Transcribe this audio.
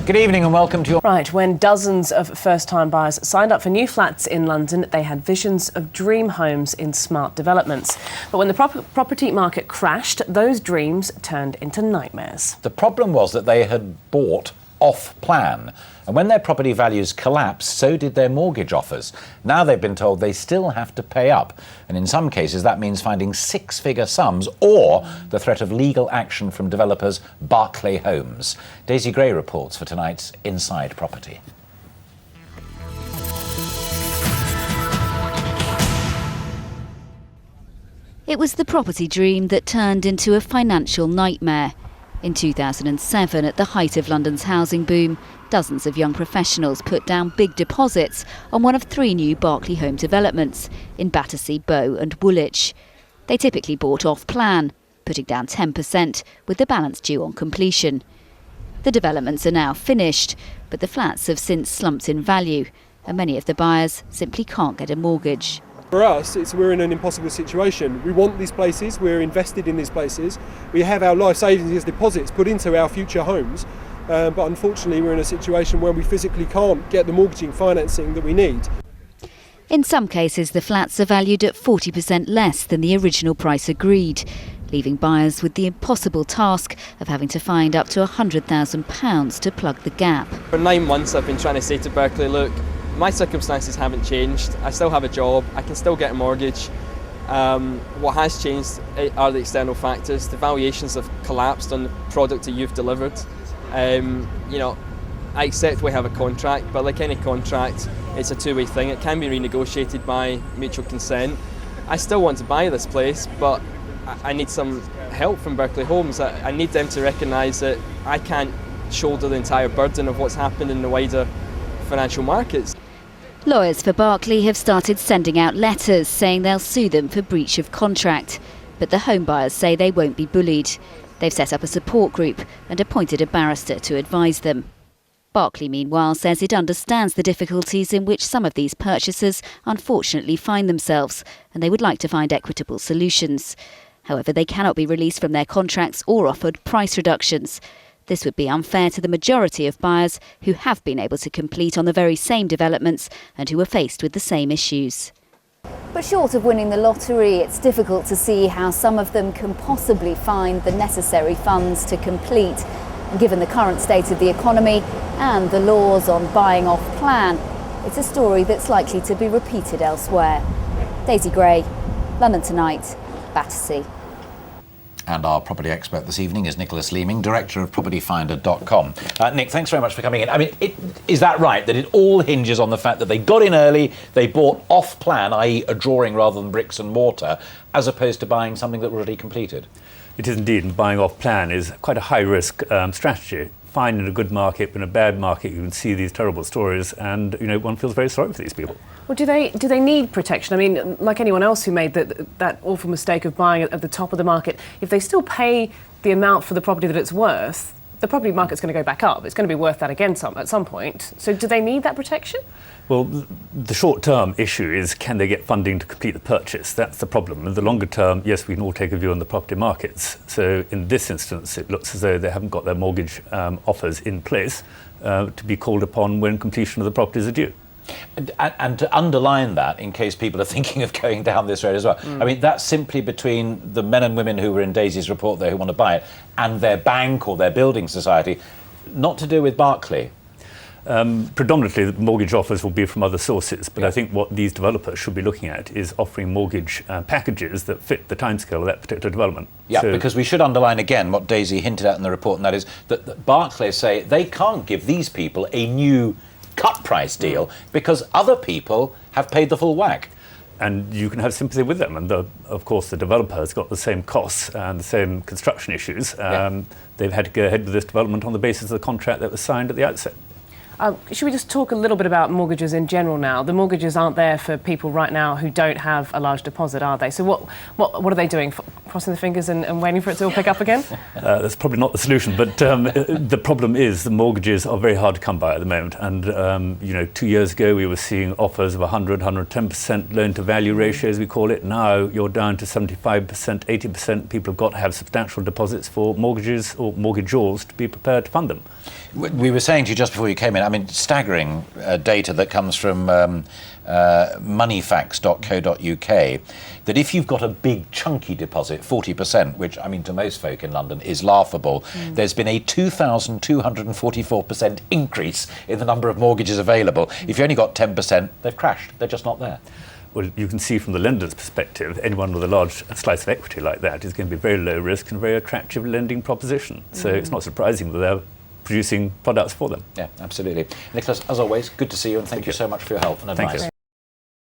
Good evening and welcome to your... Right, when dozens of first-time buyers signed up for new flats in London, they had visions of dream homes in smart developments. But when the property market crashed, those dreams turned into nightmares. The problem was that they had bought off-plan. And when their property values collapsed, so did their mortgage offers. Now they've been told they still have to pay up. And in some cases, that means finding six-figure sums or the threat of legal action from developers Berkeley Homes. Daisy Gray reports for tonight's Inside Property. It was the property dream that turned into a financial nightmare. In 2007, at the height of London's housing boom, dozens of young professionals put down big deposits on one of three new Berkeley Home developments in Battersea, Bow and Woolwich. They typically bought off-plan, putting down 10% with the balance due on completion. The developments are now finished, but the flats have since slumped in value, and many of the buyers simply can't get a mortgage. For us, we're in an impossible situation. We want these places, we're invested in these places. We have our life savings as deposits put into our future homes, but unfortunately we're in a situation where we physically can't get the mortgaging financing that we need. In some cases, the flats are valued at 40% less than the original price agreed, leaving buyers with the impossible task of having to find up to £100,000 to plug the gap. For 9 months I've been trying to say to Berkeley, look, my circumstances haven't changed, I still have a job, I can still get a mortgage. What has changed are the external factors. The valuations have collapsed on the product that you've delivered. I accept we have a contract, but like any contract, it's a two-way thing. It can be renegotiated by mutual consent. I still want to buy this place, but I need some help from Berkeley Homes. I need them to recognise that I can't shoulder the entire burden of what's happened in the wider financial markets. Lawyers for Berkeley have started sending out letters saying they'll sue them for breach of contract. But the home buyers say they won't be bullied. They've set up a support group and appointed a barrister to advise them. Berkeley, meanwhile, says it understands the difficulties in which some of these purchasers unfortunately find themselves, and they would like to find equitable solutions. However, they cannot be released from their contracts or offered price reductions. This would be unfair to the majority of buyers who have been able to complete on the very same developments and who are faced with the same issues. But short of winning the lottery, it's difficult to see how some of them can possibly find the necessary funds to complete. And given the current state of the economy and the laws on buying off plan, it's a story that's likely to be repeated elsewhere. Daisy Gray, London Tonight, Battersea. And our property expert this evening is Nicholas Leeming, director of propertyfinder.com. Nick, thanks very much for coming in. I mean, is that right, that it all hinges on the fact that they got in early, they bought off-plan, i.e. a drawing rather than bricks and mortar, as opposed to buying something that was already completed? It is indeed, and buying off-plan is quite a high-risk strategy. Fine in a good market, but in a bad market you can see these terrible stories, and one feels very sorry for these people. Well, do they need protection? I mean, like anyone else who made that awful mistake of buying at the top of the market, if they still pay the amount for the property that it's worth, the property market's going to go back up. It's going to be worth that again at some point. So do they need that protection? Well, the short-term issue is, can they get funding to complete the purchase? That's the problem. In the longer term, yes, we can all take a view on the property markets. So in this instance, it looks as though they haven't got their mortgage offers in place to be called upon when completion of the properties are due. And to underline that, in case people are thinking of going down this road as well, I mean, that's simply between the men and women who were in Daisy's report there who want to buy it and their bank or their building society, not to do with Berkeley. Predominantly, the mortgage offers will be from other sources, but I think what these developers should be looking at is offering mortgage packages that fit the timescale of that particular development. Yeah, because we should underline again what Daisy hinted at in the report, and that is that Berkeley say they can't give these people a new cut price deal because other people have paid the full whack. And you can have sympathy with them. And of course, the developer has got the same costs and the same construction issues. They've had to go ahead with this development on the basis of the contract that was signed at the outset. Should we just talk a little bit about mortgages in general now? The mortgages aren't there for people right now who don't have a large deposit, are they? So what are they doing crossing the fingers and waiting for it to all pick up again? That's probably not the solution, but the problem is the mortgages are very hard to come by at the moment. And 2 years ago we were seeing offers of 100, 110% loan to value ratio, as we call it. Now you're down to 75%, 80%. People have got to have substantial deposits for mortgages or mortgagors to be prepared to fund them. We were saying to you just before you came in, I mean, staggering data that comes from moneyfacts.co.uk, that if you've got a big chunky deposit, 40%, which, I mean, to most folk in London is laughable, there's been a 2,244% increase in the number of mortgages available. If you only got 10%, they've crashed. They're just not there. Well, you can see from the lender's perspective, anyone with a large slice of equity like that is going to be very low risk and a very attractive lending proposition. So it's not surprising that they're producing products for them. Yeah, absolutely. Nicholas, as always, good to see you, and thank you so much for your help and advice. Thank you.